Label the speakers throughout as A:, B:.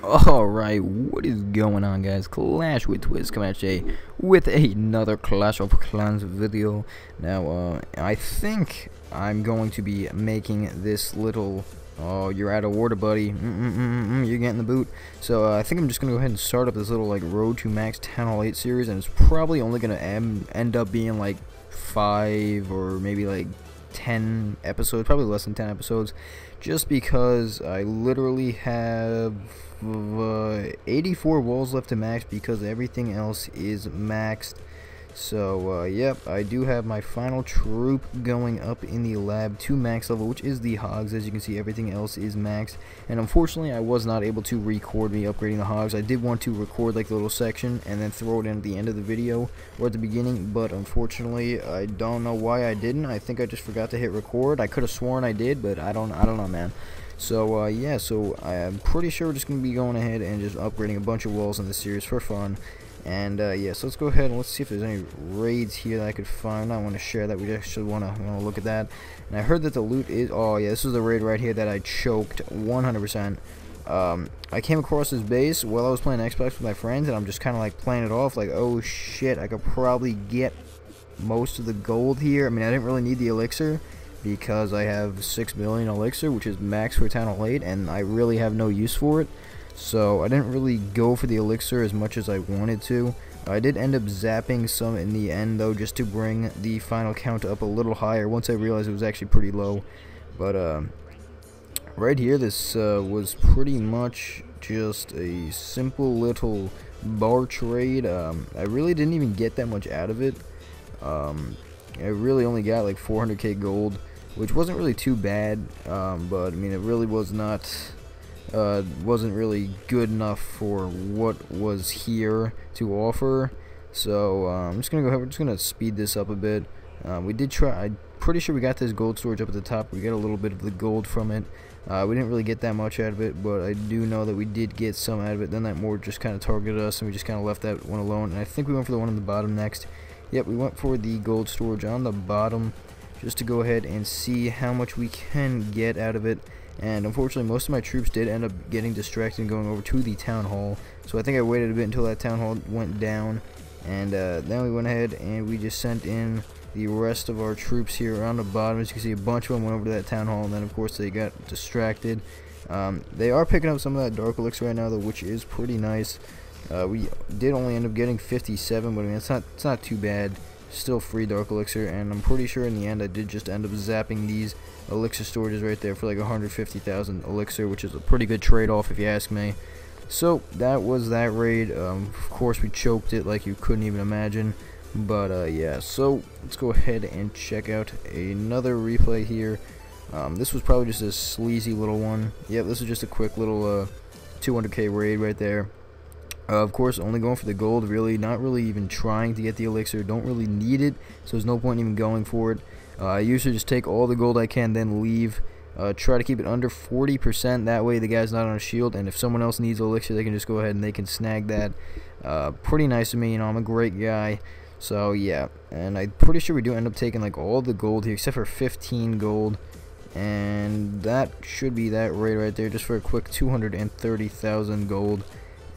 A: Alright, what is going on, guys? Clash with Twihst coming at you with another Clash of Clans video. Now, I think I'm going to be making this little, oh, you're out of order, buddy, you're getting the boot. So, I think I'm just going to go ahead and start up this little, like, Road to Max Town Hall 8 series, and it's probably only going to end up being, like, 5 or maybe, like, 10 episodes, probably less than 10 episodes, just because I literally have 84 walls left to max because everything else is maxed. So yep, I do have my final troop going up in the lab to max level, which is the hogs. As you can see, everything else is maxed, and unfortunately I was not able to record me upgrading the hogs. I did want to record like the little section and then throw it in at the end of the video or at the beginning, but unfortunately I don't know why I didn't. I think I just forgot to hit record. I could have sworn I did, but I don't know, man. So yeah, so I'm pretty sure we're just going to be going ahead and just upgrading a bunch of walls in this series for fun. And yeah, so let's go ahead and let's see if there's any raids here that I could find. I want to share that. We actually want to look at that. And I heard that the loot is, oh yeah, this is the raid right here that I choked 100%. I came across this base while I was playing Xbox with my friends, and I'm just kind of like playing it off like, oh shit, I could probably get most of the gold here. I mean, I didn't really need the elixir because I have 6 million elixir, which is max for Town Hall 8, and I really have no use for it. So I didn't really go for the elixir as much as I wanted to. I did end up zapping some in the end though, just to bring the final count up a little higher once I realized it was actually pretty low. But right here, this was pretty much just a simple little bar trade. I really didn't even get that much out of it. I really only got like 400k gold, which wasn't really too bad, but I mean, it really was not wasn't really good enough for what was here to offer. So I'm just gonna go ahead, we're just gonna speed this up a bit. We did try, I'm pretty sure we got this gold storage up at the top. We got a little bit of the gold from it. We didn't really get that much out of it, but I do know that we did get some out of it. Then that more just kind of targeted us, and we just kind of left that one alone. And I think we went for the one on the bottom next. Yep, we went for the gold storage on the bottom, just to go ahead and see how much we can get out of it. And unfortunately, most of my troops did end up getting distracted and going over to the town hall. So I think I waited a bit until that town hall went down, and then we went ahead and we just sent in the rest of our troops here around the bottom. As you can see, a bunch of them went over to that town hall, and then of course they got distracted. They are picking up some of that dark elixir right now though, which is pretty nice. We did only end up getting 57, but I mean, it's not too bad. Still free dark elixir, and I'm pretty sure in the end I did just end up zapping these elixir storages right there for like 150,000 elixir, which is a pretty good trade-off if you ask me. So that was that raid. Of course we choked it like you couldn't even imagine, but yeah, so let's go ahead and check out another replay here. This was probably just a sleazy little one. Yep, this was just a quick little 200k raid right there. Of course, only going for the gold, really, not really even trying to get the elixir. Don't really need it, so there's no point in even going for it. I usually just take all the gold I can, then leave. Try to keep it under 40%, that way the guy's not on a shield, and if someone else needs elixir, they can just go ahead and they can snag that. Pretty nice of me, you know, I'm a great guy. So, yeah, and I'm pretty sure we do end up taking, like, all the gold here, except for 15 gold. And that should be that raid right there, just for a quick 230,000 gold.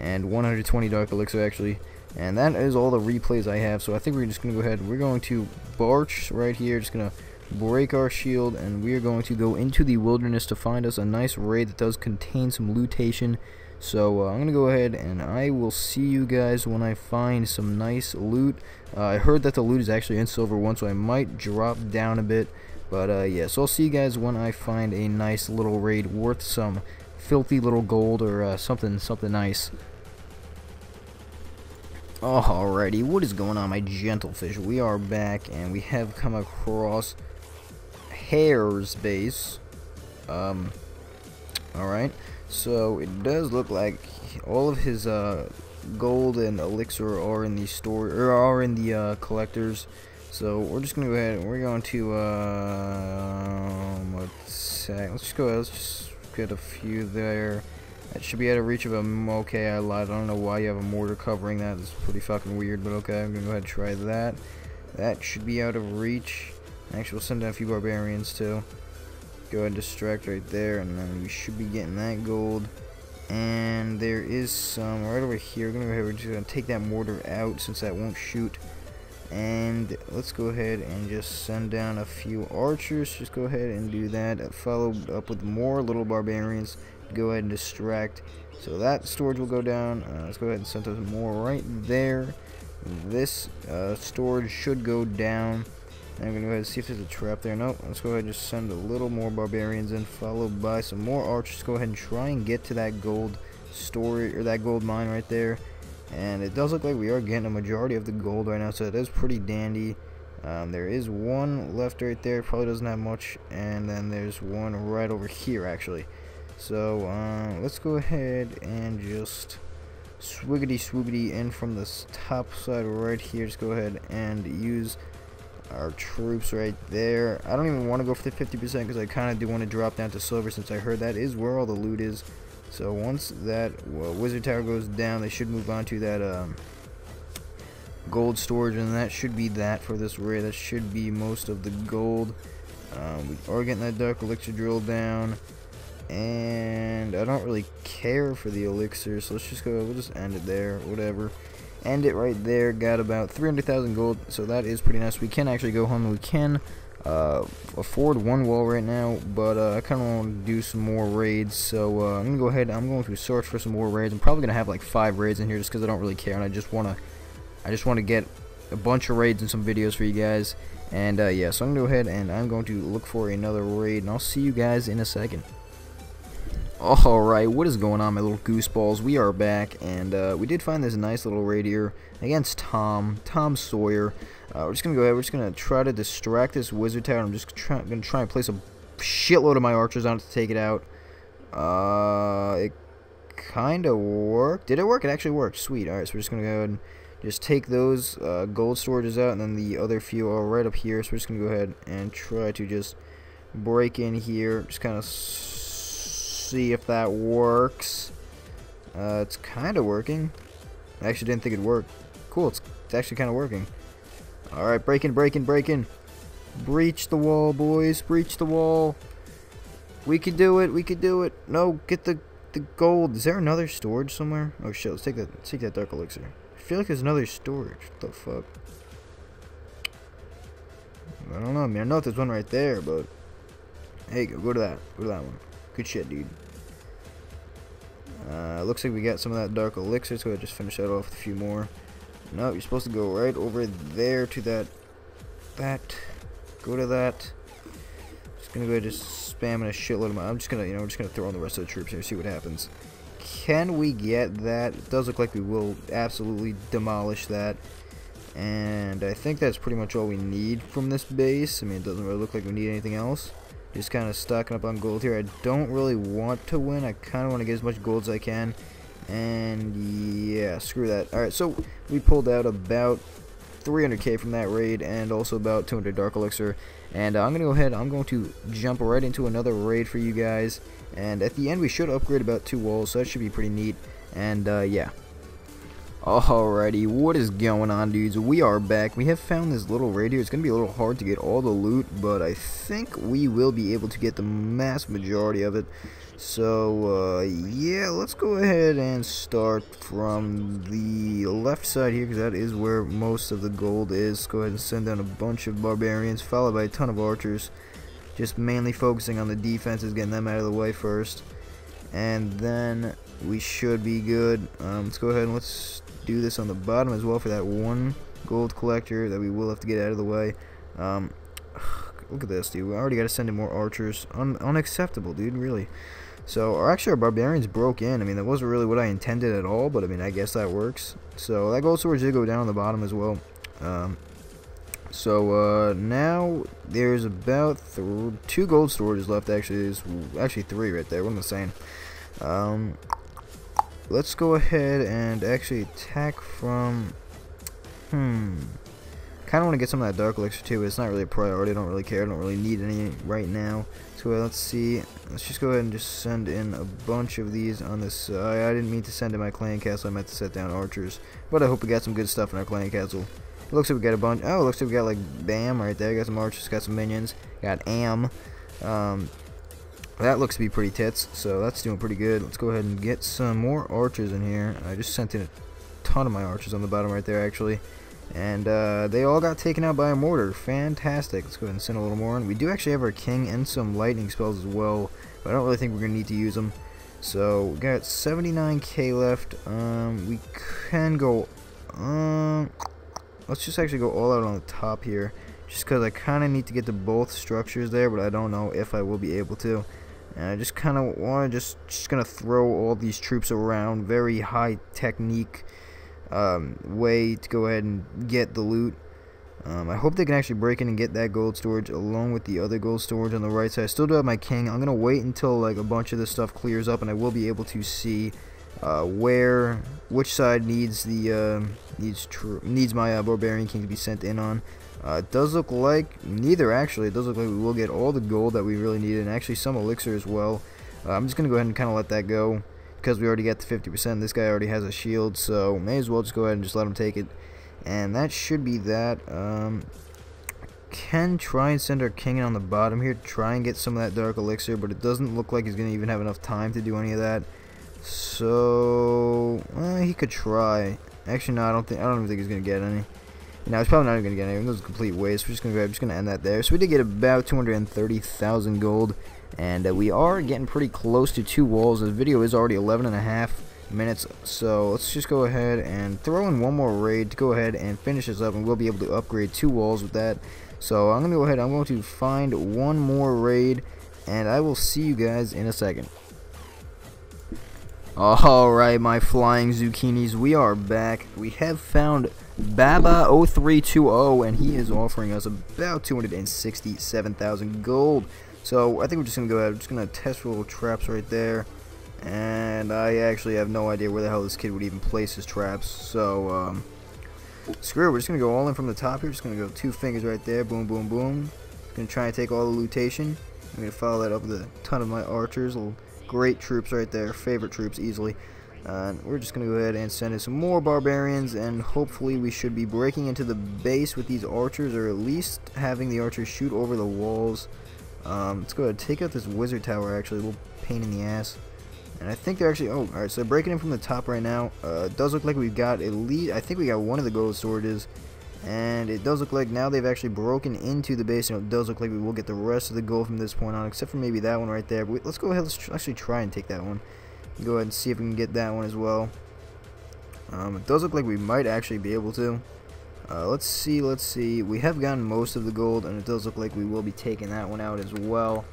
A: And 120 dark elixir actually, and that is all the replays I have. So I think we're just gonna go ahead, we're going to barch right here, just gonna break our shield, and we are going to go into the wilderness to find us a nice raid that does contain some lootation. So I'm gonna go ahead and I will see you guys when I find some nice loot. I heard that the loot is actually in silver 1, so I might drop down a bit, but yeah, so I'll see you guys when I find a nice little raid worth some filthy little gold or something nice. Alrighty, what is going on, my gentle fish? We are back, and we have come across Hare's base. Alright, so it does look like all of his gold and elixir are in the store, or are in the collectors. So we're just gonna go ahead and we're going to let's just go ahead, let's just get a few there. That should be out of reach of him. Okay, I lied. I don't know why you have a mortar covering that. It's pretty fucking weird, but okay, I'm gonna go ahead and try that. That should be out of reach. Actually, we'll send down a few barbarians too. Go ahead and distract right there, and then we should be getting that gold. And there is some right over here. We're just gonna take that mortar out since that won't shoot. And let's go ahead and just send down a few archers. Just go ahead and do that. Followed up with more little barbarians. Go ahead and distract. So that storage will go down. Let's go ahead and send those more right there. This storage should go down. And I'm gonna go ahead and see if there's a trap there. Nope. Let's go ahead and just send a little more barbarians in, followed by some more archers. Go ahead and try and get to that gold storage or that gold mine right there. And it does look like we are getting a majority of the gold right now, so it is pretty dandy. There is one left right there, probably doesn't have much, and then there's one right over here actually. So let's go ahead and just swiggity swoogity in from this top side right here. Just go ahead and use our troops right there. I don't even want to go for the 50% because I kind of do want to drop down to silver, since I heard that is where all the loot is. So once that wizard tower goes down, they should move on to that gold storage, and that should be that for this raid. That should be most of the gold. We are getting that dark elixir drill down, and I don't really care for the elixir, so let's just go. We'll just end it there, whatever. End it right there. Got about 300,000 gold, so that is pretty nice. We can actually go home, and we can afford one wall right now, but I kind of want to do some more raids, so I'm gonna go ahead. I'm going to search for some more raids. I'm probably gonna have like 5 raids in here just because I don't really care, and I just want to get a bunch of raids and some videos for you guys. And yeah, so I'm gonna go ahead and I'm going to look for another raid, and I'll see you guys in a second. Alright, what is going on, my little gooseballs? We are back, and we did find this nice little raid here against Tom Sawyer. We're just gonna go ahead. We're just gonna try to distract this wizard tower. I'm just gonna try and place a shitload of my archers on it to take it out. It kind of worked. Did it work? It actually worked. Sweet. Alright, so we're just gonna go ahead and just take those gold storages out, and then the other few are right up here. So we're just gonna go ahead and try to just break in here. Just kind of see if that works. It's kind of working. I actually didn't think it'd work. Cool. It's actually kind of working. Alright, break in. Breach the wall, boys. Breach the wall. We can do it. No, get the gold. Is there another storage somewhere? Oh shit, let's take that dark elixir. I feel like there's another storage. What the fuck? I don't know. I mean, I know if there's one right there, but hey, go to that one. Good shit, dude. Looks like we got some of that dark elixir, so I'll just finish that off with a few more. No, you're supposed to go right over there to that. Go to that. Just gonna go ahead and just spamming a shitload of my. I'm just gonna, we're just gonna throw on the rest of the troops here, see what happens. Can we get that? It does look like we will absolutely demolish that. And I think that's pretty much all we need from this base. I mean, it doesn't really look like we need anything else. Just kind of stocking up on gold here. I don't really want to win. I kind of want to get as much gold as I can. And yeah, screw that. Alright, so we pulled out about 300k from that raid, and also about 200 dark elixir. And I'm going to go ahead. I'm going to jump right into another raid for you guys. And at the end, we should upgrade about 2 walls, so that should be pretty neat. And yeah. Alrighty, what is going on, dudes? We are back. We have found this little raid here. It's going to be a little hard to get all the loot, but I think we will be able to get the mass majority of it. So, yeah, let's go ahead and start from the left side here, because that is where most of the gold is. Let's go ahead and send down a bunch of barbarians, followed by a ton of archers. Just mainly focusing on the defenses, getting them out of the way first. And then we should be good. Let's go ahead and let's do this on the bottom as well for that one gold collector that we will have to get out of the way. Look at this, dude. We already got to send in more archers. Unacceptable, dude, really. So, actually, our barbarians broke in. I mean, that wasn't really what I intended at all, but I mean, I guess that works. So, that gold storage did go down on the bottom as well. Now there's about 2 gold storages left. Actually, there's actually 3 right there. What am I saying? Let's go ahead and actually attack from. Kind of want to get some of that dark elixir too, but it's not really a priority. I don't really care. I don't really need any right now. So let's see. Let's just go ahead and just send in a bunch of these on this side. I didn't mean to send in my clan castle. I meant to set down archers. But I hope we got some good stuff in our clan castle. It looks like we got a bunch. Oh, it looks like we got like BAM right there. Got some archers, got some minions, got AM. That looks to be pretty tits, so that's doing pretty good. Let's go ahead and get some more archers in here. I just sent in a ton of my archers on the bottom right there, actually. And they all got taken out by a mortar. Fantastic. Let's go ahead and send a little more in. We do actually have our king and some lightning spells as well, but I don't really think we're going to need to use them. So we got 79k left. We can go... let's just actually go all out on the top here, just because I kind of need to get to both structures there, but I don't know if I will be able to. And I just kind of want to just gonna throw all these troops around. Very high technique way to go ahead and get the loot. I hope they can actually break in and get that gold storage along with the other gold storage on the right side. I still do have my king. I'm gonna wait until like a bunch of this stuff clears up, and I will be able to see which side needs the needs my barbarian king to be sent in on. It does look like neither, actually. It does look like we will get all the gold that we really needed, and actually some elixir as well. I'm just gonna go ahead and kind of let that go because we already got the 50%. This guy already has a shield, so may as well just go ahead and just let him take it. And that should be that. Can try and send our king in on the bottom here to try and get some of that dark elixir, but it doesn't look like he's gonna even have enough time to do any of that. So he could try. Actually, no, I don't even think he's gonna get any. No, he's probably not even gonna get any. It was a complete waste. We're just gonna end that there. So we did get about 230,000 gold, and we are getting pretty close to 2 walls. The video is already 11.5 minutes, so let's just go ahead and throw in one more raid to go ahead and finish this up, and we'll be able to upgrade 2 walls with that. So I'm gonna go ahead. I'm going to find one more raid, and I will see you guys in a second. Alright, my flying zucchinis, we are back. We have found Baba0320, and he is offering us about 267,000 gold. So I think we're just gonna go ahead. We're just gonna test little traps right there, and I actually have no idea where the hell this kid would even place his traps. So screw it. We're just gonna go all in from the top here. Just gonna go 2 fingers right there. Boom, boom, boom. Gonna try and take all the lootation. I'm gonna follow that up with a ton of my archers. Little great troops right there. Favorite troops easily. We're just going to go ahead and send in some more barbarians, and hopefully we should be breaking into the base with these archers, or at least having the archers shoot over the walls. Let's go ahead and take out this wizard tower, actually. A little pain in the ass. And I think they're actually... Oh, alright, so they're breaking in from the top right now. It does look like we've got at least... I think we got one of the gold storages. And it does look like now they've actually broken into the base, and it does look like we will get the rest of the gold from this point on, except for maybe that one right there. But let's go ahead, let's actually try and take that one. Go ahead and see if we can get that one as well. It does look like we might actually be able to. Let's see. We have gotten most of the gold, and it does look like we will be taking that one out as well.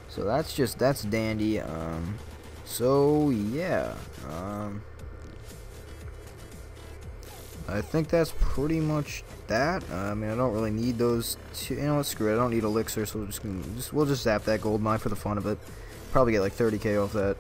A: So that's dandy. So yeah. I think that's pretty much that. I mean, I don't really need those two. You know what, screw it. I don't need elixir, so we'll just zap that gold mine for the fun of it. Probably get like 30k off that.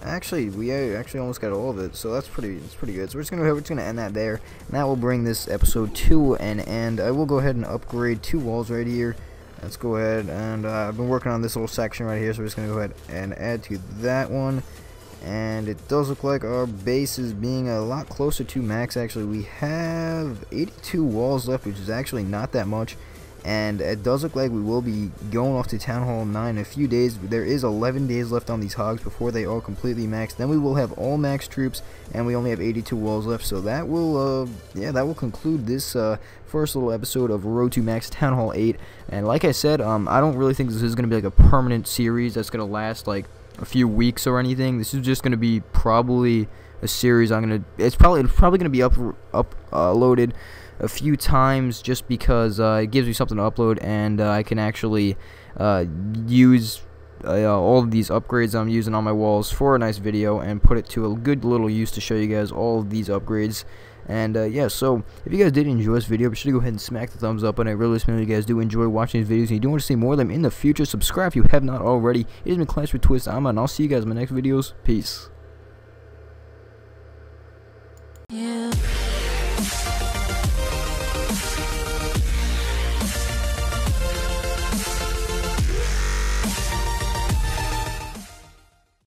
A: Actually, we actually almost got all of it, so that's pretty good. So we're just gonna end that there, and that will bring this episode to an end. I will go ahead and upgrade 2 walls right here. Let's go ahead, and I've been working on this little section right here, so we're just gonna go ahead and add to that one. And it does look like our base is being a lot closer to max. Actually, we have 82 walls left, which is actually not that much. And it does look like we will be going off to Town Hall 9 in a few days. There is 11 days left on these hogs before they are completely maxed. Then we will have all max troops, and we only have 82 walls left. So that will, that will conclude this first little episode of Road to Max Town Hall 8. And like I said, I don't really think this is going to be like a permanent series that's going to last like a few weeks or anything. This is just going to be probably a series it's probably going to be uploaded a few times, just because it gives me something to upload, and I can actually use all of these upgrades I'm using on my walls for a nice video and put it to a good little use to show you guys all of these upgrades. And yeah, so if you guys did enjoy this video, be sure to go ahead and smack the thumbs up, and I really hope you guys do enjoy watching these videos, and you do want to see more of them in the future. Subscribe if you have not already. It has been CLANS with Twihst. I'm out, and I'll see you guys in my next videos. Peace.